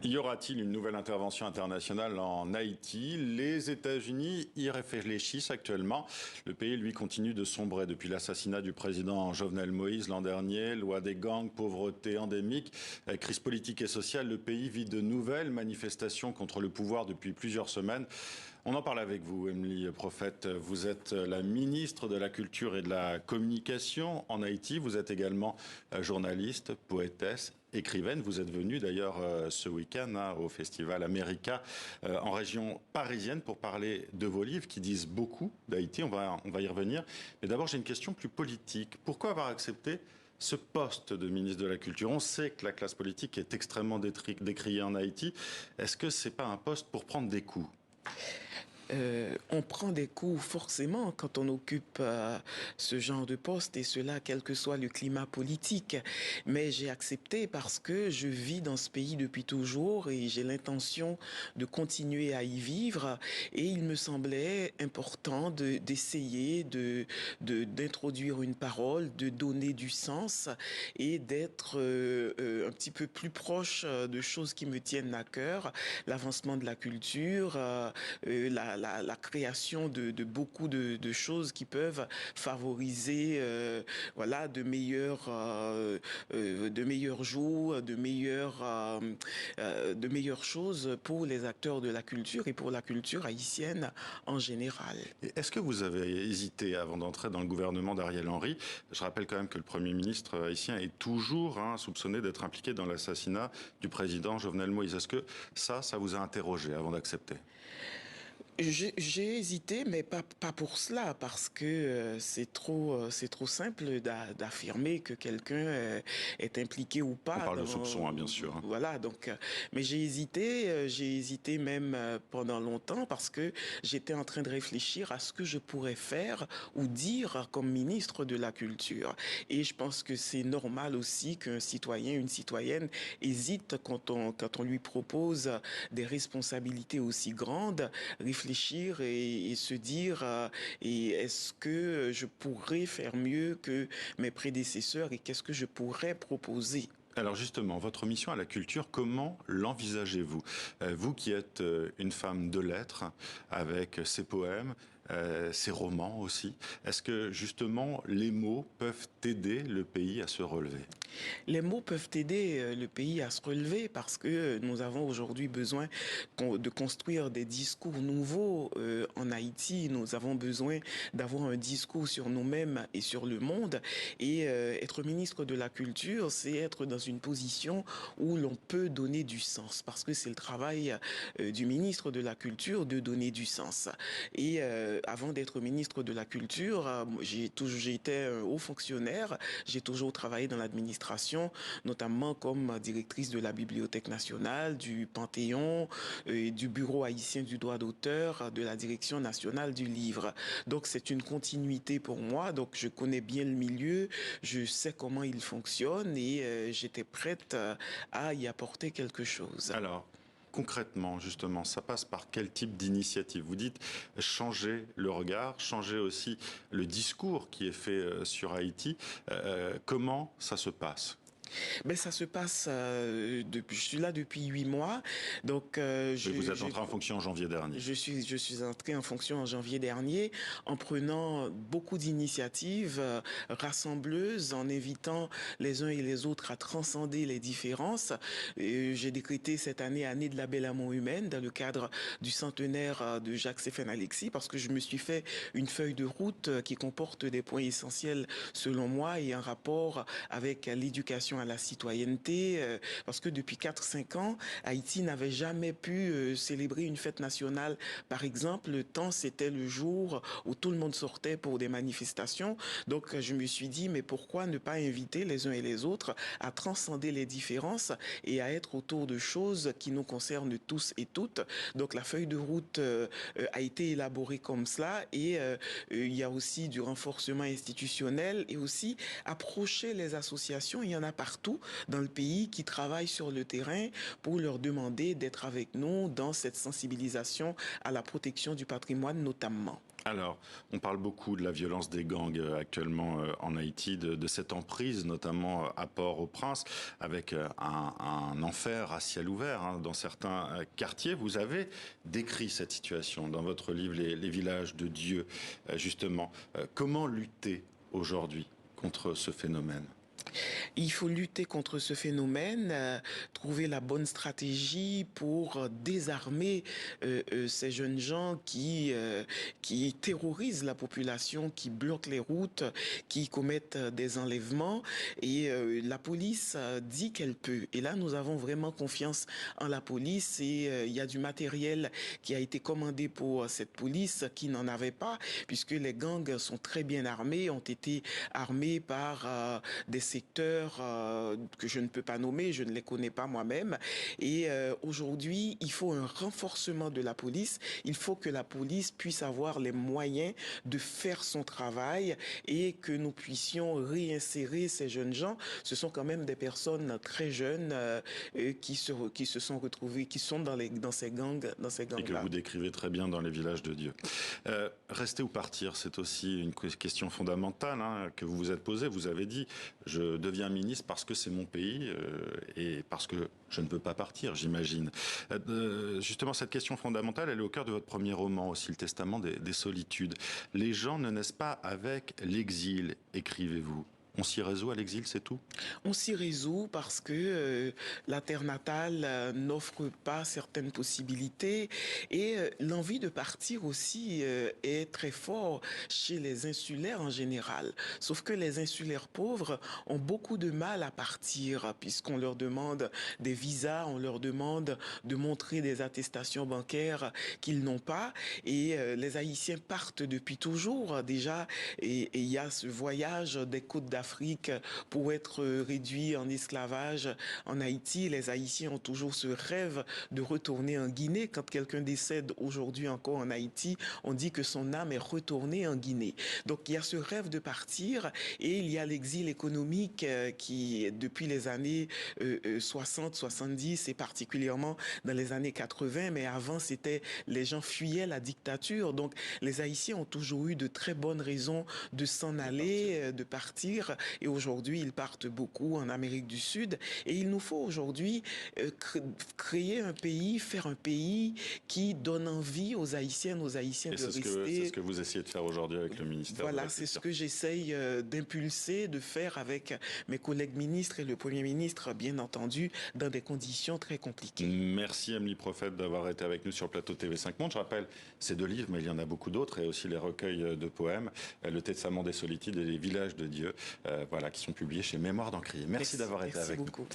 Y aura-t-il une nouvelle intervention internationale en Haïti? Les États-Unis y réfléchissent actuellement. Le pays, lui, continue de sombrer depuis l'assassinat du président Jovenel Moïse l'an dernier. Loi des gangs, pauvreté endémique, crise politique et sociale. Le pays vit de nouvelles manifestations contre le pouvoir depuis plusieurs semaines. On en parle avec vous, Émilie Prophète. Vous êtes la ministre de la Culture et de la Communication en Haïti. Vous êtes également journaliste, poétesse, écrivaine. Vous êtes venue d'ailleurs ce week-end au Festival America en région parisienne pour parler de vos livres qui disent beaucoup d'Haïti. On va y revenir. Mais d'abord, j'ai une question plus politique. Pourquoi avoir accepté ce poste de ministre de la Culture? On sait que la classe politique est extrêmement décriée en Haïti. Est-ce que c'est pas un poste pour prendre des coups? On prend des coups forcément quand on occupe ce genre de poste, et cela quel que soit le climat politique. Mais j'ai accepté parce que je vis dans ce pays depuis toujours et j'ai l'intention de continuer à y vivre. Et il me semblait important d'essayer d'introduire une parole, de donner du sens et d'être un petit peu plus proche de choses qui me tiennent à cœur, l'avancement de la culture, la création de beaucoup de choses qui peuvent favoriser voilà de meilleurs jours, de meilleures choses pour les acteurs de la culture et pour la culture haïtienne en général. Est-ce que vous avez hésité avant d'entrer dans le gouvernement d'Ariel Henry? Je rappelle quand même que le Premier ministre haïtien est toujours soupçonné d'être impliqué dans l'assassinat du président Jovenel Moïse. Est-ce que ça vous a interrogé avant d'accepter? J'ai hésité, mais pas pour cela, parce que c'est trop simple d'affirmer que quelqu'un est impliqué ou On pas parle de dans, soupçon, bien sûr. voilà. Donc, mais j'ai hésité même pendant longtemps parce que j'étais en train de réfléchir à ce que je pourrais faire ou dire comme ministre de la Culture. Et je pense que c'est normal aussi qu'un citoyen, une citoyenne hésite quand on lui propose des responsabilités aussi grandes, réfléchir et se dire et est-ce que je pourrais faire mieux que mes prédécesseurs et qu'est-ce que je pourrais proposer? Alors justement, votre mission à la culture, comment l'envisagez-vous? Vous qui êtes une femme de lettres, avec ses poèmes, ses romans aussi, est-ce que justement les mots peuvent aider le pays à se relever? Les mots peuvent aider le pays à se relever parce que nous avons aujourd'hui besoin de construire des discours nouveaux en Haïti. Nous avons besoin d'avoir un discours sur nous-mêmes et sur le monde. Et être ministre de la Culture, c'est être dans une position où l'on peut donner du sens parce que c'est le travail du ministre de la Culture de donner du sens. Et avant d'être ministre de la Culture, j'ai été un haut fonctionnaire. J'ai toujours travaillé dans l'administration, notamment comme directrice de la Bibliothèque nationale, du Panthéon, du Bureau haïtien du droit d'auteur, de la Direction nationale du livre. Donc c'est une continuité pour moi. Donc je connais bien le milieu, je sais comment il fonctionne et j'étais prête à y apporter quelque chose. Alors, concrètement, justement, ça passe par quel type d'initiative? Vous dites changer le regard, changer aussi le discours qui est fait sur Haïti. Comment ça se passe? Ben ça se passe je suis là depuis 8 mois, donc Vous êtes entré en fonction en janvier dernier. je suis entré en fonction en janvier dernier en prenant beaucoup d'initiatives rassembleuses, en invitant les uns et les autres à transcender les différences. J'ai décrété cette année de la belle amour humaine dans le cadre du centenaire de Jacques-Séphane Alexis parce que je me suis fait une feuille de route qui comporte des points essentiels selon moi et un rapport avec l'éducation à la citoyenneté, parce que depuis 4-5 ans, Haïti n'avait jamais pu célébrer une fête nationale. Par exemple, le temps, c'était le jour où tout le monde sortait pour des manifestations. Donc, je me suis dit, mais pourquoi ne pas inviter les uns et les autres à transcender les différences et à être autour de choses qui nous concernent tous et toutes. Donc, la feuille de route a été élaborée comme cela et il y a aussi du renforcement institutionnel et aussi approcher les associations. Il y en a pas partout dans le pays qui travaillent sur le terrain pour leur demander d'être avec nous dans cette sensibilisation à la protection du patrimoine notamment. Alors, on parle beaucoup de la violence des gangs actuellement en Haïti, de cette emprise, notamment à Port-au-Prince, avec un enfer à ciel ouvert dans certains quartiers. Vous avez décrit cette situation dans votre livre Les villages de Dieu, justement. Comment lutter aujourd'hui contre ce phénomène ? Il faut lutter contre ce phénomène, trouver la bonne stratégie pour désarmer ces jeunes gens qui terrorisent la population, qui bloquent les routes, qui commettent des enlèvements. Et la police dit qu'elle peut. Et là, nous avons vraiment confiance en la police. Et il y a du matériel qui a été commandé pour cette police qui n'en avait pas, puisque les gangs sont très bien armés, ont été armés par des secteurs que je ne peux pas nommer, je ne les connais pas moi-même. Et aujourd'hui, il faut un renforcement de la police. Il faut que la police puisse avoir les moyens de faire son travail et que nous puissions réinsérer ces jeunes gens. Ce sont quand même des personnes très jeunes qui se sont retrouvées, qui sont dans ces gangs, Et que vous décrivez très bien dans les villages de Dieu. Rester ou partir, c'est aussi une question fondamentale que vous vous êtes posée. Vous avez dit, je deviens ministre parce que c'est mon pays et parce que je ne veux pas partir, j'imagine. Justement, cette question fondamentale, elle est au cœur de votre premier roman aussi, Le Testament des solitudes. Les gens ne naissent pas avec l'exil, écrivez-vous. On s'y résout à l'exil, c'est tout ? On s'y résout parce que la terre natale n'offre pas certaines possibilités et l'envie de partir aussi est très fort chez les insulaires en général. Sauf que les insulaires pauvres ont beaucoup de mal à partir puisqu'on leur demande des visas, on leur demande de montrer des attestations bancaires qu'ils n'ont pas et les Haïtiens partent depuis toujours déjà et il y a ce voyage des côtes d'Afrique pour être réduits en esclavage en Haïti. Les Haïtiens ont toujours ce rêve de retourner en Guinée. Quand quelqu'un décède aujourd'hui encore en Haïti, on dit que son âme est retournée en Guinée. Donc il y a ce rêve de partir et il y a l'exil économique qui, depuis les années 60, 70 et particulièrement dans les années 80, mais avant c'était les gens fuyaient la dictature. Donc les Haïtiens ont toujours eu de très bonnes raisons de s'en aller, de partir. Et aujourd'hui, ils partent beaucoup en Amérique du Sud. Et il nous faut aujourd'hui créer un pays, faire un pays qui donne envie aux Haïtiennes, aux Haïtiens de rester. C'est ce que vous essayez de faire aujourd'hui avec le ministère. Voilà, c'est ce que j'essaye d'impulser, de faire avec mes collègues ministres et le Premier ministre, bien entendu, dans des conditions très compliquées. Merci Amélie Prophète d'avoir été avec nous sur le plateau TV5 Monde. Je rappelle ces deux livres, mais il y en a beaucoup d'autres, et aussi les recueils de poèmes, Le Testament des solitudes et Les villages de Dieu, voilà, qui sont publiés chez Mémoire d'Encrier. Merci d'avoir été avec nous. Merci beaucoup.